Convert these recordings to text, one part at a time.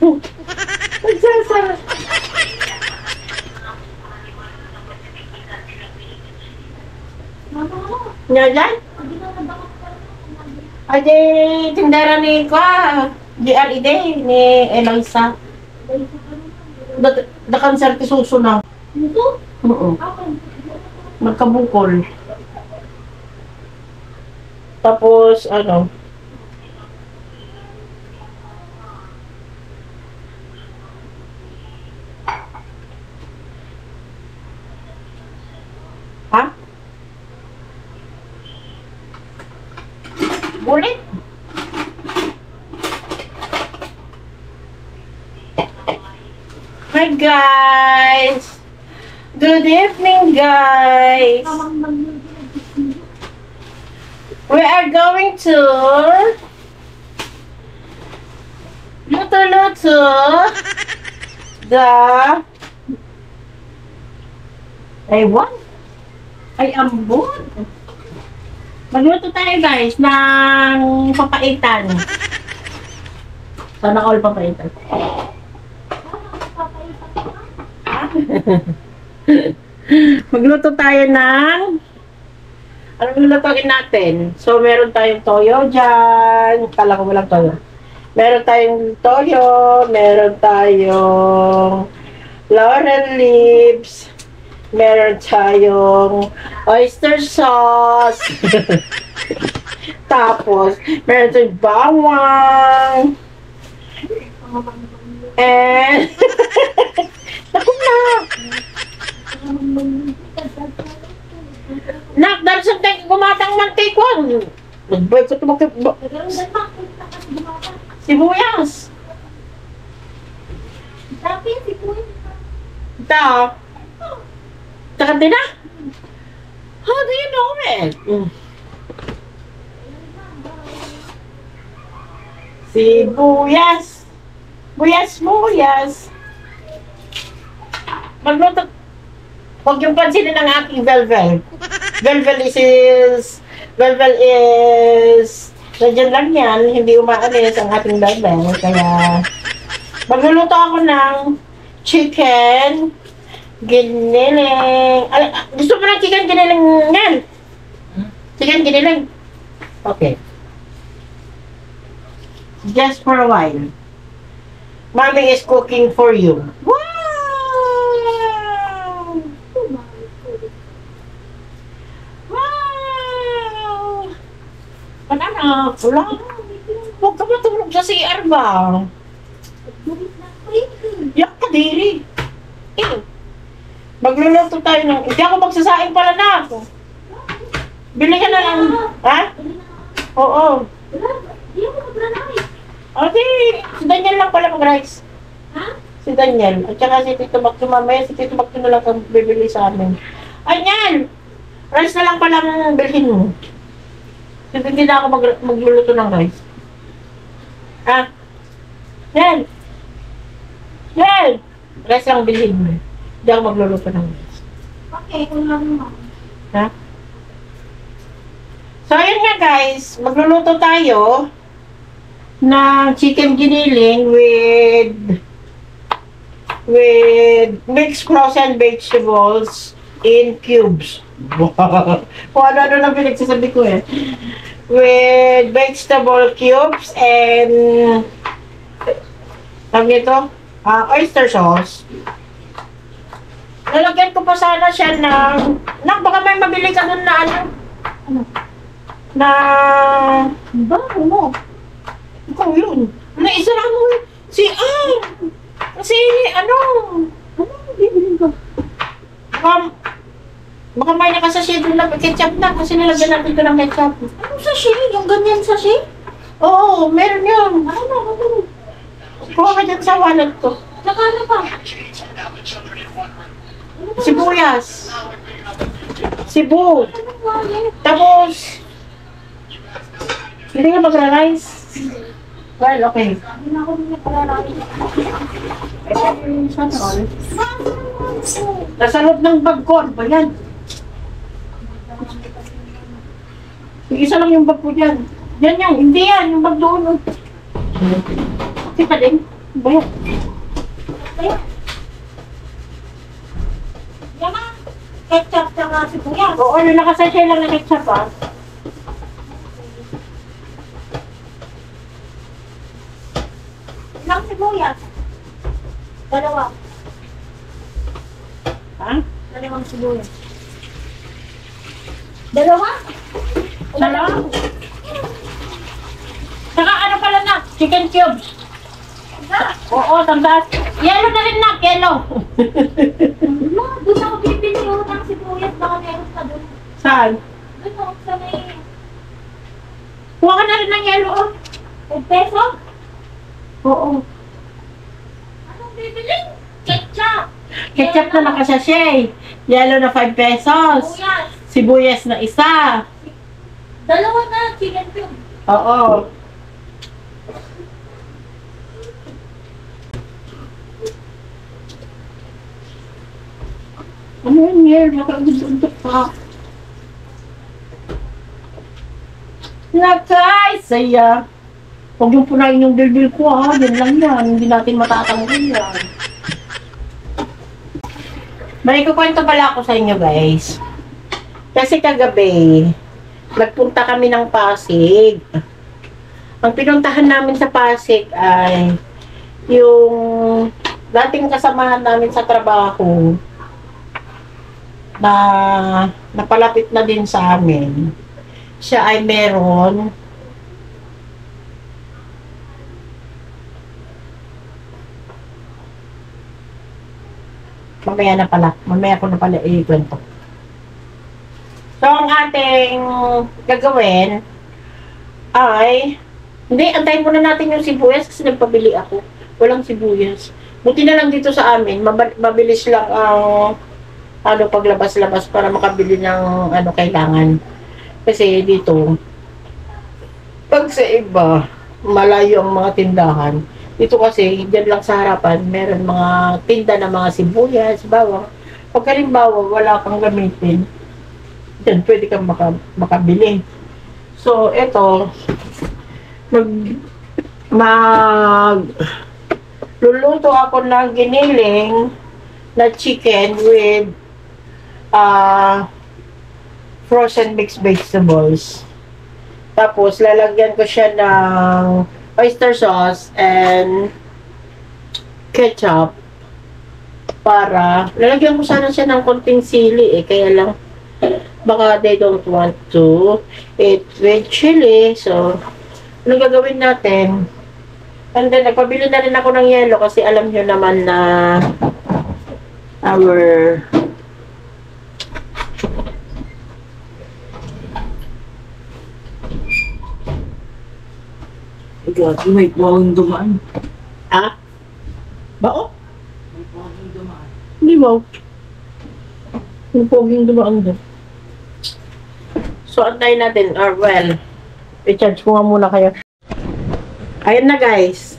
Nagsasara. Nya dyan? Ay, di, tindera ni Kwa, GRED, ni Eloisa. Da cancer ti suso na. Ito? Oo. Magkabukol. Tapos, ano, ha? Bulit? Hi guys! Good evening guys! We are going to luto-luto the ay ambon. Magluto tayo guys ng papaitan. Sana all papaitan. Magluto tayo ng anong lulutuin natin? So, meron tayong toyo dyan. Kala ko walang toyo. Meron tayong toyo. Meron tayong laurel leaves. Meron tayong oyster sauce. Tapos, meron tayong bawang. And, naku na! Nak, dahil sa tayo gumatang mantikwan. Nag-break ko ito sibuyas. Tapi sibuyas. Ito. Takante na? How do you know it? Sibuyas. Buyas. Magluto. Huwag yung pansinin ang aking velvel. Velvel is nandiyan lang yan, hindi umaalis ang ating velvel. Kaya magluluto ako ng chicken giniling. Gusto mo ng chicken giniling yan? Chicken giniling. Okay. Just for a while. Mommy is cooking for you. Wow! Anak, wala. Huwag ka matulog sa CR ba? Yak ka, diri. Magluluto tayo ng... Hindi ako magsasaing pala na ako. Bili ka na lang. Ha? Oo. Hindi ako mag-rice. O di, si Daniel lang pala mag-rice. Ha? Si Daniel. At saka si Tito Bakto mamaya. Si Tito Bakto na lang ang bibili sa amin. Ayan! Rice na lang pala ang bilhin mo. Hindi na ako magluluto ng rice. Ah? Yan! Rice lang bilhin mo. Hindi ako magluluto ng rice. Okay, kung lang naman. Ha? So, ayun nga guys. Magluluto tayo ng chicken giniling with mixed frozen vegetables in cubes. Kung ano na pinagsasabi ko eh. With vegetable cubes and oyster sauce. Lalagyan ko pa sana siya ng baka may mabili ka dun na na Mo. ikaw yun. Naisara mo Bibilin ko. Baka may nakasasya doon na ketchup na kasi nilagyan natin ito ng ketchup. Anong sachet? Yung ganyan sachet? Oo, meron yun. Ano? Kuha ka dyan sa wallet ko. Nakano pa? Sibuyas. Sibu. Anong wallet? Tapos, hindi ka magra-rice. Well, okay. Hindi na ako nagpalarain. Sana all. Nasa loob ng bag ko. Ano ba yan? Isa lang yung bag ko dyan. Yan. Hindi yan. Yung bag doon. Okay pa din. Bayan. Ayan. Yan na. Ketchup tsaka sibuyas. Oo, ano nakasasya lang na ketchup ah. Ilang sibuyas? Dalawa. Ha? Dalawang sibuyas. Dalawa? Salam. Saka ano pala na? Chicken cubes. Tanda. Oo, tandaan. Yellow na rin na, yellow. No, doon ako bibili ng sibuyas. Baka meron ka doon. Saan? Doon ako sa may Kuha ka na rin ng yellow oh. 5 peso. Oo. Anong bibili? Ketchup. Ketchup na nakasasya. Yellow na 5 pesos. Sibuyas. Sibuyas na isa. Dalawa na chicken cube. Oo. Ano yan, Yer? Nakagundundok pa. Nakay, saya. Huwag yung punayin yung bilbil ko ha. Yan lang yan. Hindi natin matatanggal yan. May kukwento pala ako sa inyo guys. Kasi kagabi, nagpunta kami ng Pasig. Ang pinuntahan namin sa Pasig ay yung dating kasamahan namin sa trabaho na napalapit na din sa amin. Siya ay meron mamaya ko na pala ikwento. So, ang ating gagawin ay, hindi, antayin muna natin yung sibuyas kasi nagpabili ako. Walang sibuyas. Buti na lang dito sa amin, mabilis lang ang paglabas-labas para makabili ng kailangan. Kasi dito, pag sa iba, malayo ang mga tindahan. Dito kasi, dyan lang sa harapan, meron mga tinda na mga sibuyas, bawang. Pag halimbawa, wala kang gamitin, dyan pwede kang makabili. So, eto, luluto ako ng giniling na chicken with frozen mixed vegetables. Tapos, lalagyan ko siya ng oyster sauce and ketchup para, lalagyan ko sana siya ng konting sili kaya lang, baka they don't want to eat with chili. So, ano gagawin natin? And then, nagpabili na rin ako ng yelo kasi alam nyo naman na our Gagi, may pawang dumaan. ah? Bao? May pawang dumaan. Hindi mo. Yung poging dumaan doon. So, antayin natin. Or well, i-charge ko nga muna kayo. Ayun na guys.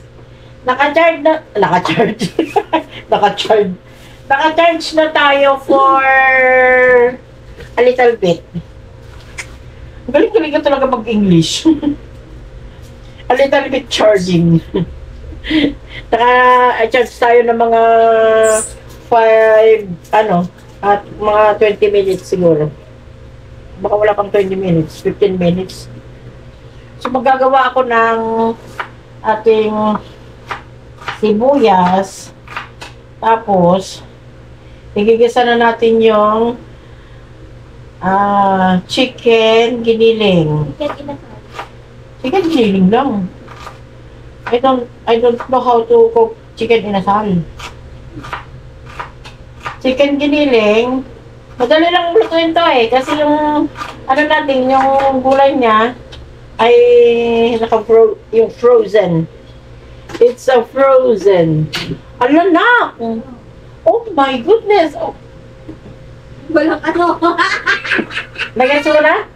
Naka-charge na. Naka-charge. Naka-charge. Naka-charge na tayo for a little bit. Galing-galing ka talaga mag-English. A little bit charging. Naka-charge tayo ng mga 5, at mga 20 minutes siguro. Baka wala pang 20 minutes, 15 minutes. So, magagawa ako ng ating sibuyas. Tapos, igigisa na natin yung chicken giniling. Chicken inasal. Chicken giniling lang. I don't know how to cook chicken inasal. Chicken giniling, madali lang lutuin to kasi yung natin, yung gulay niya ay yung frozen. It's a frozen. Ano na? Oh my goodness. Oh. Walang ano. Nagets mo na?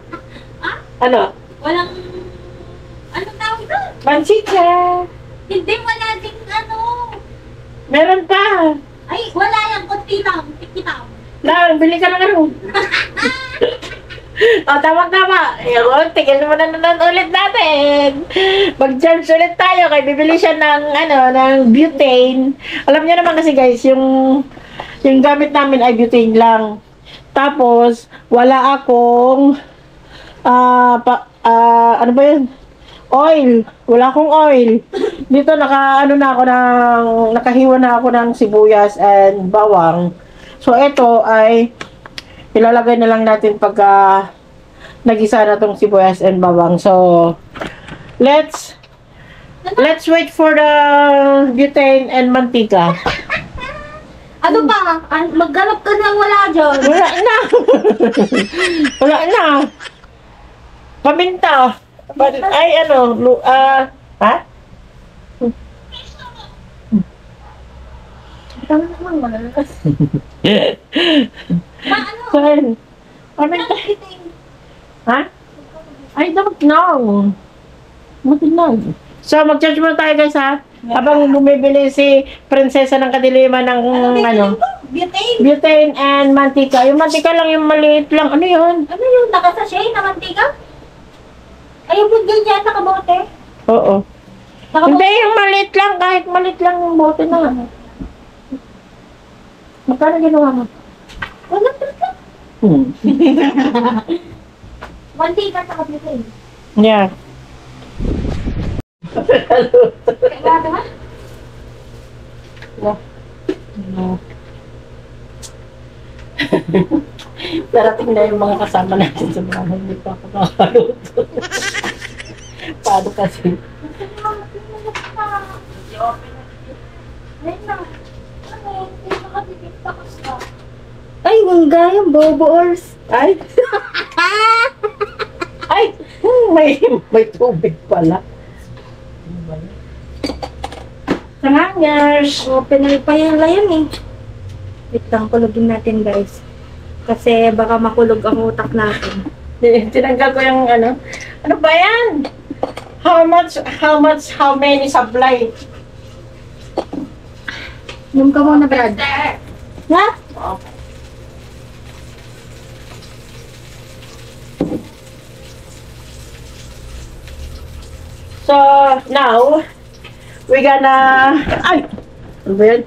Ano? Walang, ano tawag doon? Manchika. Hindi, wala ding ano. Meron pa. Ay, wala yan. Konti lang. Tiki lang. Lang, bili ka ng ano. Tama. Ayun, tigil mo na nanonood ulit natin. Mag-charge ulit tayo. Kaya bibili siya ng butane. Alam niyo naman kasi guys, yung gamit namin ay butane lang. Tapos, wala akong, ano ba yun? Oil. Wala akong oil. Dito nakahiwa na ako ng sibuyas and bawang. So, ito ay ilalagay na lang natin pagka nagisa na tong sibuyas and bawang. So, let's wait for the butane and mantika. Ano pa? Magganap ka nang wala dyan. Wala na. Wala na. Paminta. Ay, ha? Tama naman malakas. Ano? Saan? Paminta. Ha? I don't know. Matinog. So, mag-charge muna tayo guys ha. Habang bumibili si Prinsesa ng Kadiliman ng Butane. butane and mantika. Yung mantika lang, yung maliit lang. Ano yun? Ano yung nakasashay na mantika? Ay, yung ganyan, nakabote. Oo. Hindi, yung maliit lang. Kahit maliit lang yung bote na. Magkano ginawa mo? Wala talaga. Mantika sa butane. Yeah. Kaya ba? No. Darating na yung mga kasama natin sa bahay. Hindi pa ako nakakaluto. Paano kasi? Ay, wangga yung boboors. Ay! Ay! May tubig pala. Sangangers! Open na pa yung layan eh. Wait lang, kulogin natin guys. Kasi baka makulog ang utak natin. Tinanggal ko yung Ano ba yan? How many supply? Inom ka muna, Brad. Ha? Okay. So, now, we're gonna... Ay! Ano ba yan?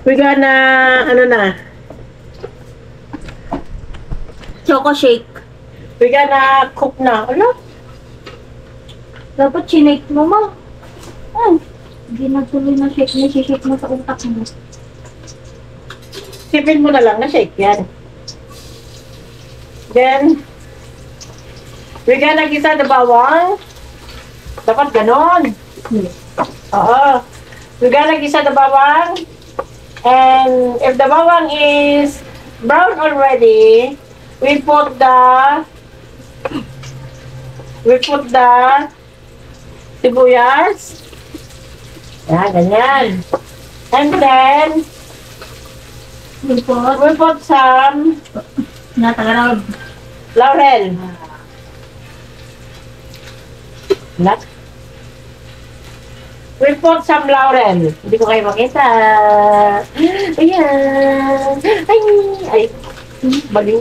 We're gonna... Choco shake. We're gonna cook na. Ano? Dapat chinake mo mo. Hindi na tuloy na shake na shake mo sa utak mo. Sipin mo na lang na shake yan. Then, we're gonna gisa the bawang. Dapat ganon. Oo. We're gonna gisa the bawang. And if the bawang is brown already, we put the sibuyas. Yan, ganyan. And then, we put some laurel. Not. We put some laurel. Hindi ko kayo makita. Ayan. Ay. Baliw.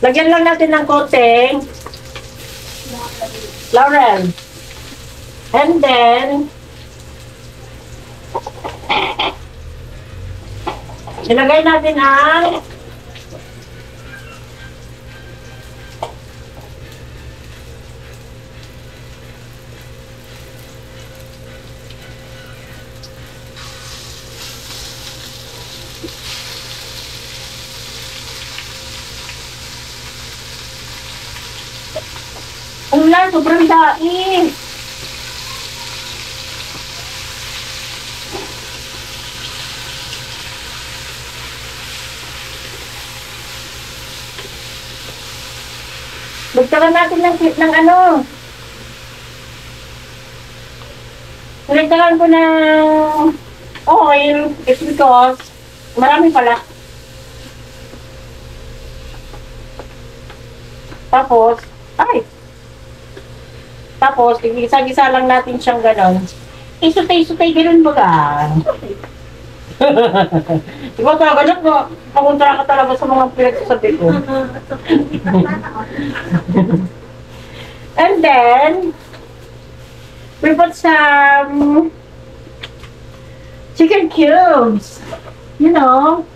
Lagyan lang natin ng konting laurel. And then, ilagay natin ang ulan, sobrang dais. Bagtagan natin ng ano. Bagtagan ko ng oil. It's because marami pala. Tapos, gisa-gisa lang natin siyang ganon. Isutay-sutay ganon baga. Ikaw talaga lang, pakuntra ka talaga sa mga pinagsasabi ko. And then, we put some chicken cubes. You know.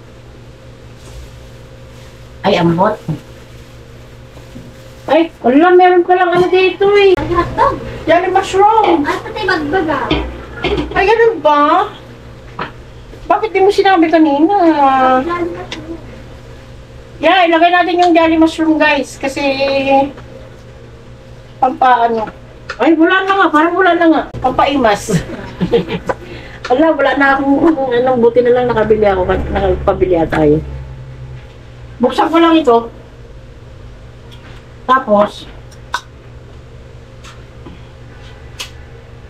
Ay, ambot. Ay, wala, meron pa lang ano dito eh. Hotdog. Jelly mushroom. Ay, patay magbaga. Ay, ganun ba? Bakit di mo sinabi kanina? Yeah, ilagay natin yung jelly mushroom, guys. Kasi, pampaano. Ay, wala na nga. Parang wala na nga. Pampaimas. Wala na akong, anong buti na lang nakabili ako. Nakapabili tayo. Buksan ko lang ito. Tapos,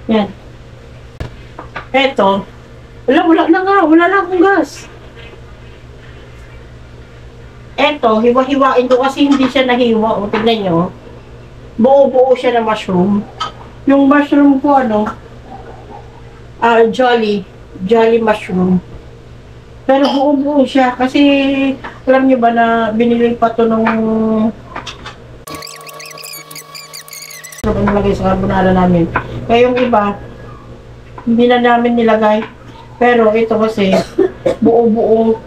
yan. Eto. Wala na nga. Wala na akong gas. Eto, hiwa-hiwain ko kasi hindi siya nahiwa. O, tignan nyo. Buo-buo siya ng mushroom. Yung mushroom ko, Jolly mushroom. Pero buo-buo siya. Kasi, alam nyo ba na binili pa to nung nilagay sa carbonara namin. Kaya yung iba, hindi na namin nilagay. Pero ito kasi, buo-buo.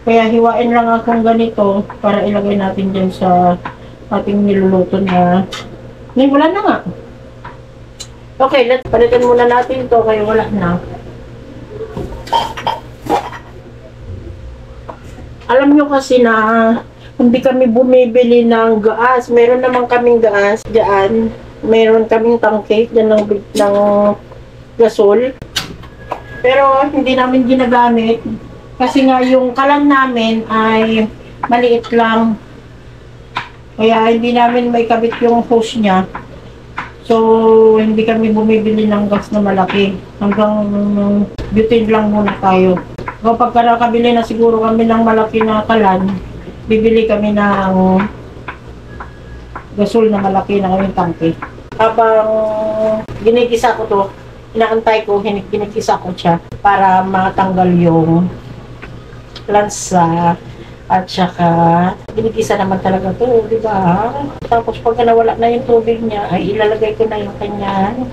Kaya hiwain lang akong ganito para ilagay natin dyan sa ating niluluto na. Ngayon, wala na nga. Okay, palitan muna natin ito kaya wala na. Alam nyo kasi na hindi kami bumibili ng gas. Meron naman kaming gas dyan. Meron kaming tangke dyan ng gasol. Pero hindi namin ginagamit. Kasi nga yung kalan namin ay maliit lang. Kaya hindi namin may kabit yung hose niya. So, hindi kami bumibili ng gas na malaki. Hanggang butane lang muna tayo. Kapag nakabili na siguro kami ng malaki na kalan, bibili kami ng gasol na malaki na kaming tangke. Habang ginigisa ko to, inaantay ko, ginigisa ko siya para matanggal yung lansa at saka ginigisa naman talaga to, di ba? Tapos pag nawala na yung tubig niya, ay ilalagay ko na yung kanyang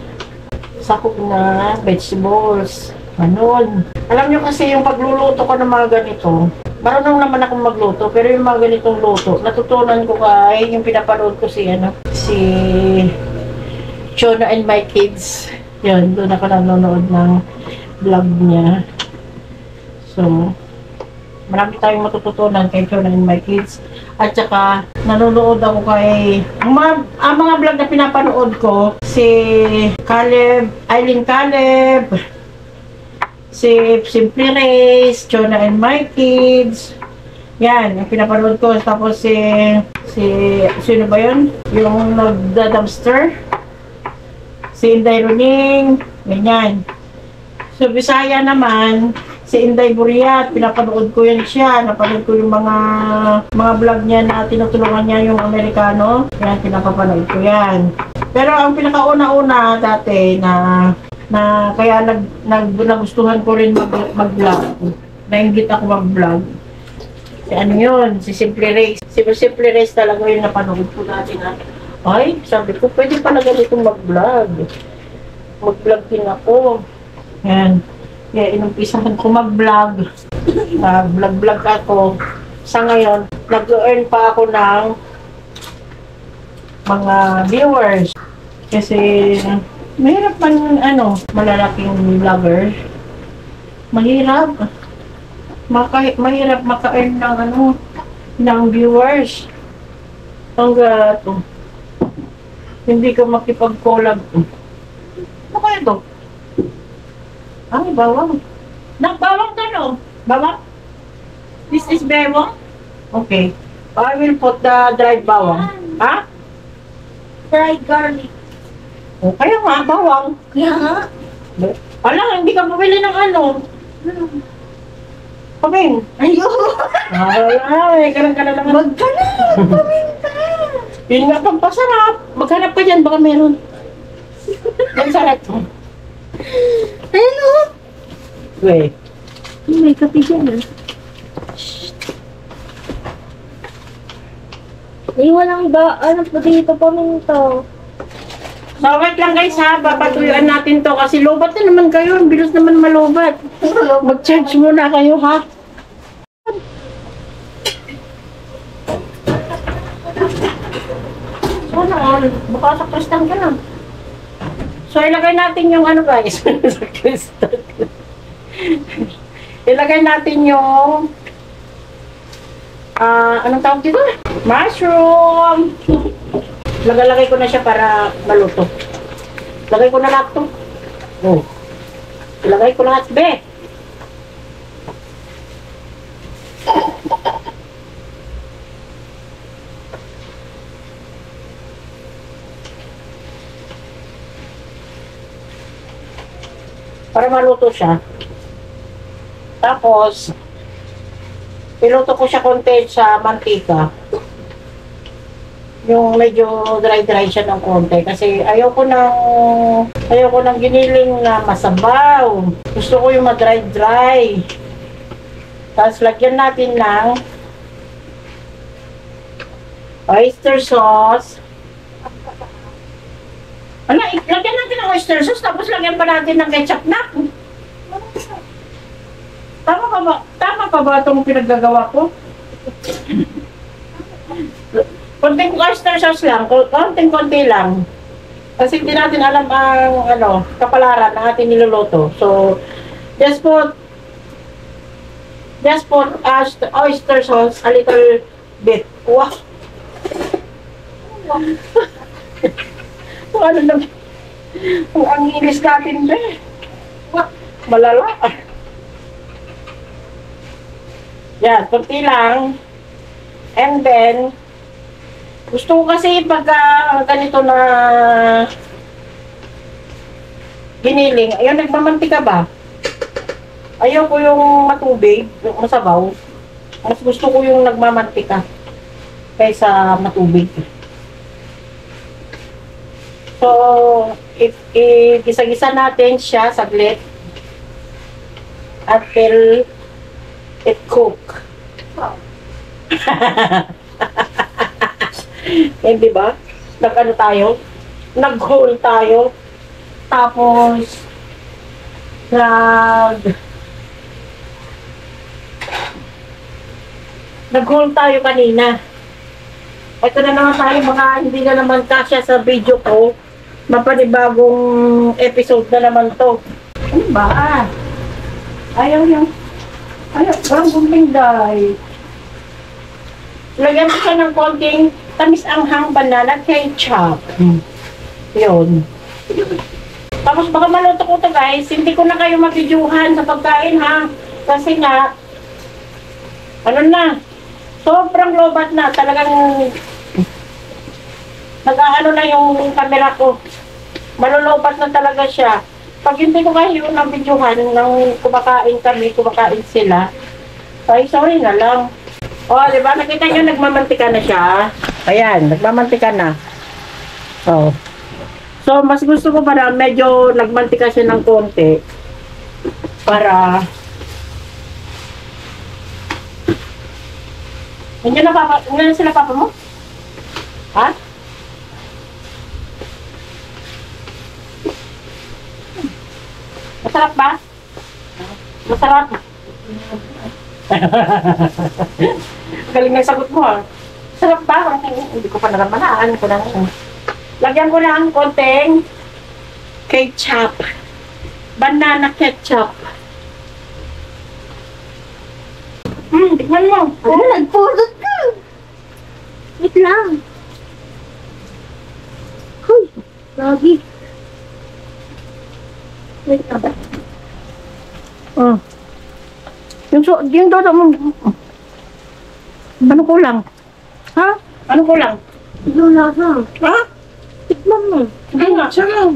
sakog na vegetables. Ganon. Alam nyo kasi yung pagluluto ko ng mga ganito, marunong naman akong magluto, pero yung mga ganitong luto, natutunan ko kay yung pinapanood ko si Chona and My Kids. Yun, doon ako nanonood ng vlog niya. So, marami tayong matututunan kay Chona and My Kids. At saka, nanonood ako kay ang mga vlog na pinapanood ko, si Eileen Caleb, si Simply Race, Chona and My Kids. Yan, yung pinapanood ko. Tapos sino ba yun? Yung nagda-dumpster. Si Inday Runing. Ganyan. So, Bisaya naman, si Inday Buriat. Pinapanood ko yan siya. Napanood ko yung mga vlog niya na tinutulungan niya yung Amerikano. Yan, pinapapanood ko yan. Pero ang pinakauna-una dati na kaya nagustuhan ko rin mag-vlog. Nainggit ako mag-vlog. Si ano yun? Si Simply Race. Si Simply Race talaga yung napanood ko dati na. Ay, sabi ko, pwede pala ganitong mag-vlog. Mag-vlog din ako. Yan. Kaya inumpisahan ko mag-vlog. Vlog ako. Sa ngayon, nag-earn pa ako ng mga viewers. Kasi, mahirap man, malalaking vlogger. Mahirap. Mahirap maka-earn ng viewers. Hanggat, hindi ka makipag-collab. Ano kaya ito? Ay, bawang. Bawang to, no? Bawang? This is bawang? Okay. I will put the dried bawang. Ha? Fried garlic. O, kaya nga, bawang. Kaya nga. Wala, hindi ka bumili ng Paming. Ayun. Ay, ganun naman. Magkano. Paminta. Yun nga, pampasarap. Maghanap ka dyan, baka meron. Ang sarap. Ayun o. Wait. May kape dyan ah. Ay, walang ba, ano po dito paminto. So, wait lang guys ha, papatuyuan natin to kasi lobat na naman kayo, ang bilis naman malobat. Mag-charge muna kayo ha. Sana all, baka sa kristal ka na. So, ilagay natin yung ano guys, sa kristal. Ilagay natin yung, anong tawag dito? Mushroom! Lagay ko na siya para maluto. Lagay ko na lahat to. Oh. Ilagay ko lahat, be. Para maluto siya. Tapos, piluto ko siya konti sa mantika. Yung medyo dry siya ng konti kasi ayoko ng giniling na masabaw. Gusto ko yung ma-dry. Tapos lagyan natin ng oyster sauce. Lagyan natin ng oyster sauce tapos lagyan pa natin ng ketchup na. Tama pa ba itong pinaggagawa ko? Konting oyster sauce lang, konting-konti lang. Kasi hindi natin alam ang kapalaran ng ating niluluto. So, just put oyster sauce a little bit. Wow! Ano naman? Ang inis natin ba? Malala. Yan, konti lang. And then, gusto ko kasi pagka ganito na giniling, ayun, nagmamantika ba? Ayaw ko yung matubig, yung masabaw. Mas gusto ko yung nagmamantika kaysa matubig. So, gisa-gisa natin siya saglit until it cook. Eh, di ba? Nag-hole tayo. Tapos, nag-hole tayo kanina. Ito na naman tayo, mga hindi na naman kasya sa video ko. Mapanibagong episode na naman to. Ano ba? Ayaw, parang bumbingday. Lagyan ko siya ng konting tamis-anghang banana ketchup. Yun. Tapos baka maluto ko to guys, hindi ko na kayo mabidyuhan sa pagkain ha. Kasi nga, sobrang lobat na. Talagang, nag-aano na yung camera ko. Malulobat na talaga siya. Pag hindi ko kayo nabidyuhan nang kumakain sila, ay sorry na lang. O, di ba? Nakita nyo, nagmamantika na siya. Ayan, nagmamantika na. Oh. So, mas gusto ko para medyo nagmantika siya ng konti. Para... Hindi na sila papa mo? Ha? Masarap ba? Masarap. Galing na yung sagot mo ha. Sarap ba? Hindi ko pa naramanaan. Lagyan ko na ang konting ketchup. Banana ketchup. Tignan mo. Ano, nagpulot ka? Wait lang. Huy, lagi. Wait lang. Yung dodo mo. Ano kulang? Ha? Ano kulang? Yung lasa. Ha? Tikman mo. Sige nga. Sarap.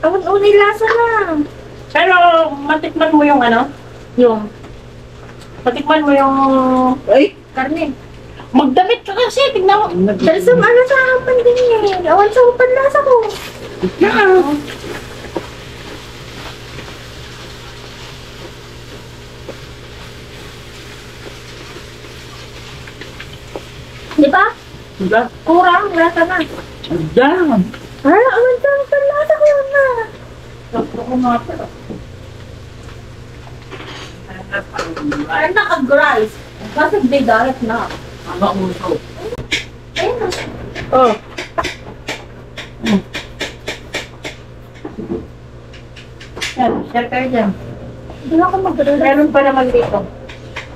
Ang unay lasa na. Pero matikman mo yung matikman mo yung Karne. magdamit ka kasi. Tignan mo. Dahil sa sa akin din eh. Awan sa panlasa ko. Di ba? Diba? Kurang, lasa na. Diyan. Ay, awan sa lasa ko yun na. Gusto ko nga pala. Ay, naka-grice. Kasi di diet na. Ang uso. Ayun na. Oh. Yan, share kayo dyan. Hindi ako mag-grice. Meron pa naman dito.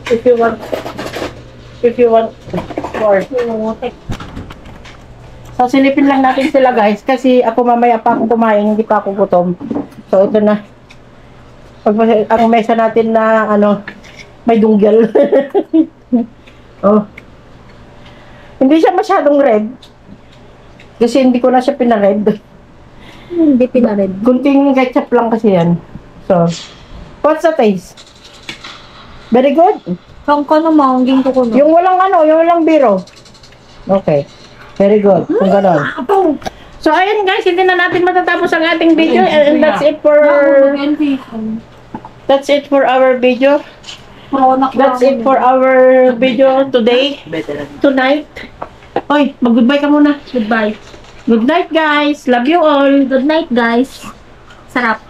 If you want more. So, silipin lang natin sila guys. Kasi ako mamaya pa ako kumain, hindi pa ako gutom. So, ito na. Pag ang mesa natin na, may dunggel. Oh. Hindi siya masyadong red. Kasi hindi ko na siya pinared. Hindi pinared. Kunting ketchup lang kasi yan. So, what's the taste? Very good. Kung ko naman, hindi ko kuno. Yung walang biro. Okay. Very good. Kung ganon. So, ayun guys, hindi na natin matatapos ang ating video. And that's it for our video. That's it for our video today. Better. Tonight. Oy, mag-goodbye ka muna. Goodbye. Good night, guys. Love you all. Good night, guys. Sarap.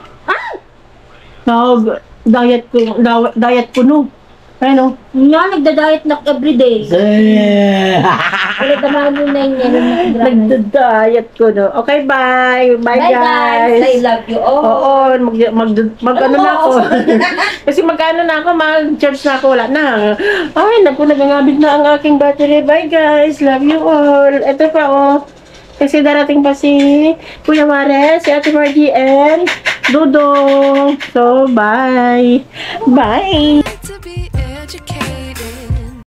Diet ko no. Ano? Nga, nagda-diet na everyday. Wala naman yun na yun. Nagda-diet ko no. Okay, bye. Bye, Bye, guys. I guys. love you all. Oo, mag-ano na ako. Kasi mag-ano na ako, mag-charge na ako, wala na. Ay, nagangabit na ang aking battery. Bye, guys. Love you all. Ito pa, oh. Kasi darating pa si Kuya Mares, si Ate Margie, and Dudong. So, bye. Bye.